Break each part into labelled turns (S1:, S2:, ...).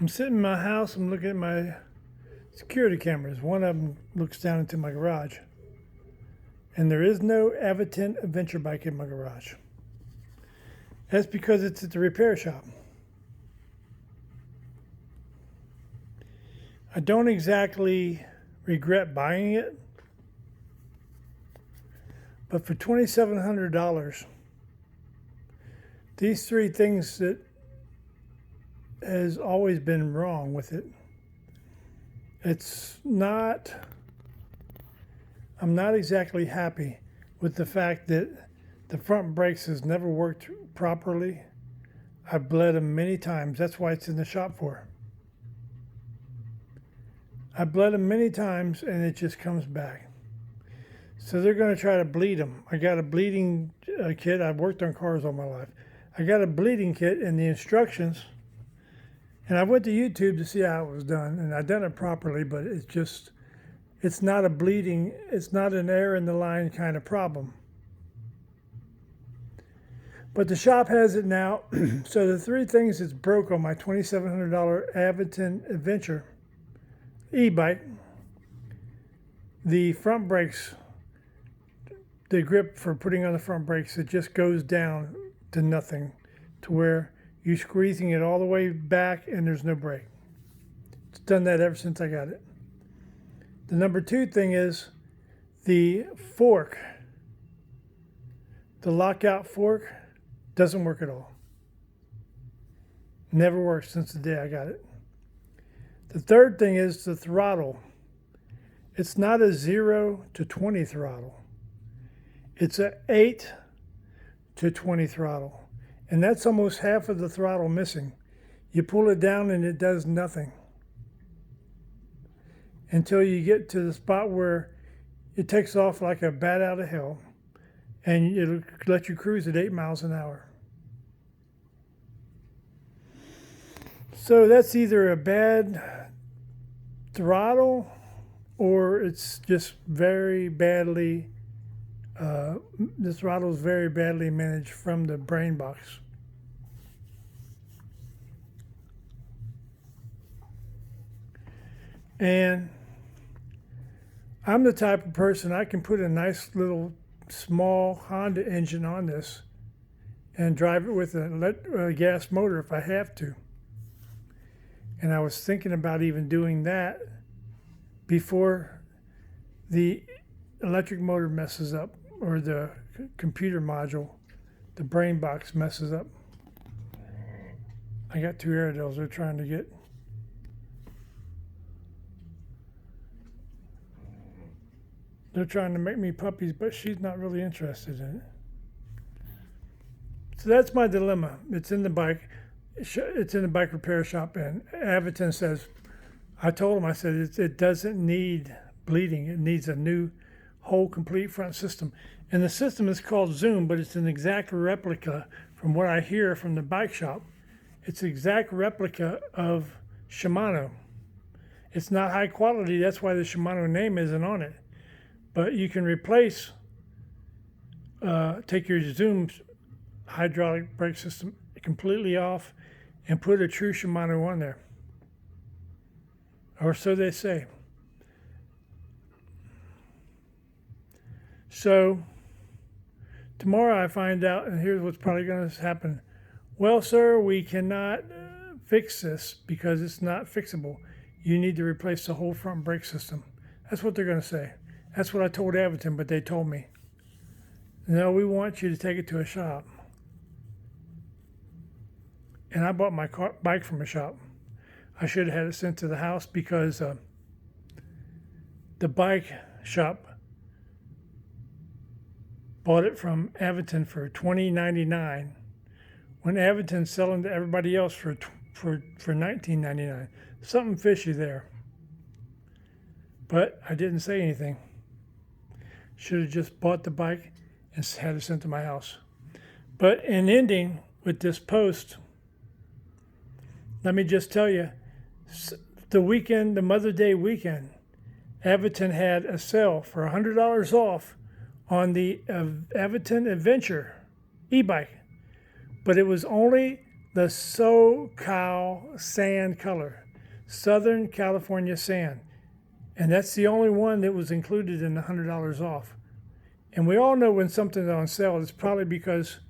S1: I'm sitting in my house, I'm looking at my security cameras. One of them looks down into my garage. And there is no aventon adventure bike in my garage. That's because it's at the repair shop. I don't exactly regret buying it, but for $2,700, these three things that has always been wrong with it. I'm not exactly happy with the fact that the front brakes has never worked properly. I've bled them many times. That's why it's in the shop for. I bled them many times and it just comes back. So they're going to try to bleed them. I got a bleeding kit. I've worked on cars all my life. I got a bleeding kit and the instructions. And I went to YouTube to see how it was done. And I done it properly, but it's not a bleeding, it's not an error in the line kind of problem. But the shop has it now. So the three things that's broke on my $2,700 Aventon Adventure e-bike, the front brakes, the grip for putting on the front brakes, it just goes down to nothing, to where you're squeezing it all the way back and there's no brake. It's done that ever since I got it. The number two thing is the fork. The lockout fork doesn't work at all. Never worked since the day I got it. The third thing is the throttle. It's not a 0 to 20 throttle. It's a 8 to 20 throttle. And that's almost half of the throttle missing. You pull it down and it does nothing. Until you get to the spot where it takes off like a bat out of hell and it'll let you cruise at 8 miles an hour. So that's either a bad throttle or it's just very badly, the throttle is very badly managed from the brain box. And I'm the type of person, I can put a nice little small Honda engine on this and drive it with a gas motor if I have to. And I was thinking about even doing that before the electric motor messes up or the computer module, the brain box messes up. I got two Airedales they're trying to get. They're trying to make me puppies, but she's not really interested in it. So that's my dilemma. It's in the bike. It's in the bike repair shop, and Aventon says, I told him, I said, it doesn't need bleeding. It needs a new whole complete front system. And the system is called Zoom, but it's an exact replica from what I hear from the bike shop. It's an exact replica of Shimano. It's not high quality. That's why the Shimano name isn't on it. But you can replace, take your Zoom hydraulic brake system completely off and put a true Shimano on there. Or so they say. So tomorrow I find out, and here's what's probably going to happen. Well, sir, we cannot fix this because it's not fixable. You need to replace the whole front brake system. That's what they're going to say. That's what I told Aventon, but they told me, no, we want you to take it to a shop. And I bought my bike from a shop. I should have had it sent to the house because the bike shop bought it from Aventon for $20.99 when Aventon's selling to everybody else for $19.99. Something fishy there. But I didn't say anything. Should have just bought the bike and had it sent to my house. But in ending with this post, let me just tell you, the weekend, the Mother's Day weekend, Aventon had a sale for $100 off on the Aventon Adventure e-bike. But it was only the SoCal sand color, Southern California sand. And that's the only one that was included in the $100 off. And we all know when something's on sale, it's probably because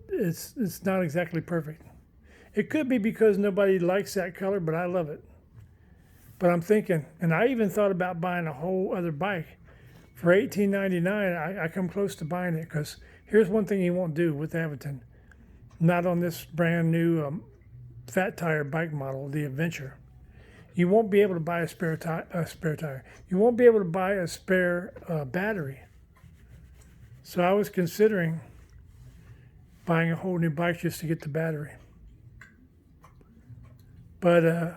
S1: it's not exactly perfect. It could be because nobody likes that color, but I love it. But I'm thinking, and I even thought about buying a whole other bike for $18.99. I come close to buying it because here's one thing you won't do with aventon, not on this brand new fat tire bike model, the Adventure. You won't be able to buy a spare tire. You won't be able to buy a spare battery. So I was considering buying a whole new bike just to get the battery. But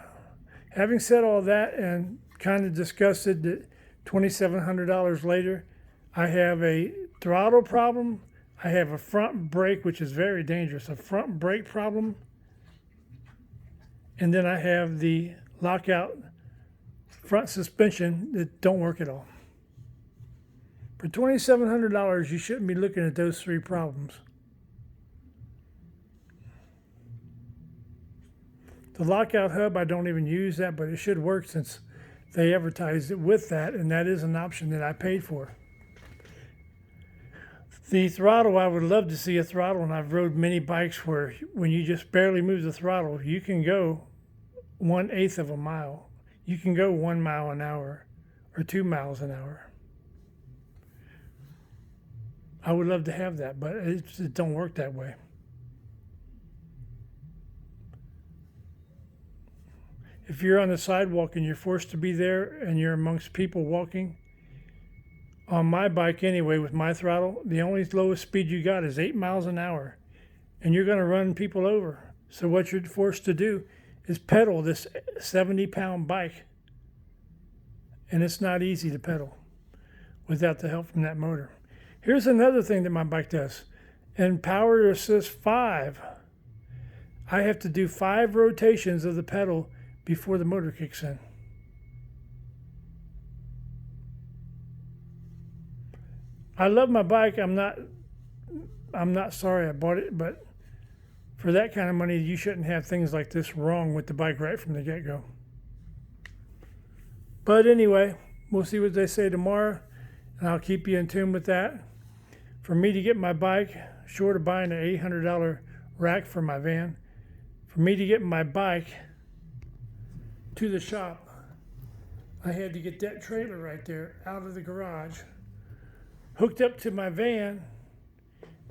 S1: having said all that and kind of disgusted that $2,700 later, I have a throttle problem. I have a front brake, which is very dangerous, a front brake problem. And then I have the lockout front suspension that don't work at all. For $2,700, you shouldn't be looking at those three problems. The lockout hub, I don't even use that, but it should work since they advertised it with that, and that is an option that I paid for. The throttle, I would love to see a throttle, and I've rode many bikes where when you just barely move the throttle, you can go 1/8 of a mile. You can go 1 mile an hour or 2 miles an hour. I would love to have that, but it don't work that way. If you're on the sidewalk and you're forced to be there and you're amongst people walking, on my bike anyway, with my throttle, the only lowest speed you got is 8 miles an hour, and you're going to run people over. So what you're forced to do is pedal this 70-pound bike, and it's not easy to pedal without the help from that motor. Here's another thing that my bike does. In Power Assist 5, I have to do 5 rotations of the pedal before the motor kicks in. I love my bike. I'm not sorry I bought it, but for that kind of money, you shouldn't have things like this wrong with the bike right from the get-go. But anyway, we'll see what they say tomorrow, and I'll keep you in tune with that. For me to get my bike, short of buying an $800 rack for my van, for me to get my bike to the shop, I had to get that trailer right there out of the garage, hooked up to my van,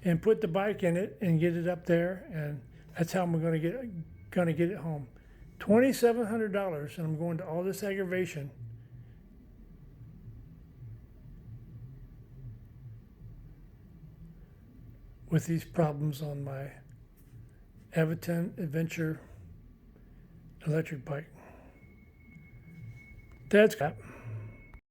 S1: and put the bike in it and get it up there, and that's how I'm gonna get it home. $2,700, and I'm going to all this aggravation with these problems on my aventon Adventure electric bike. That's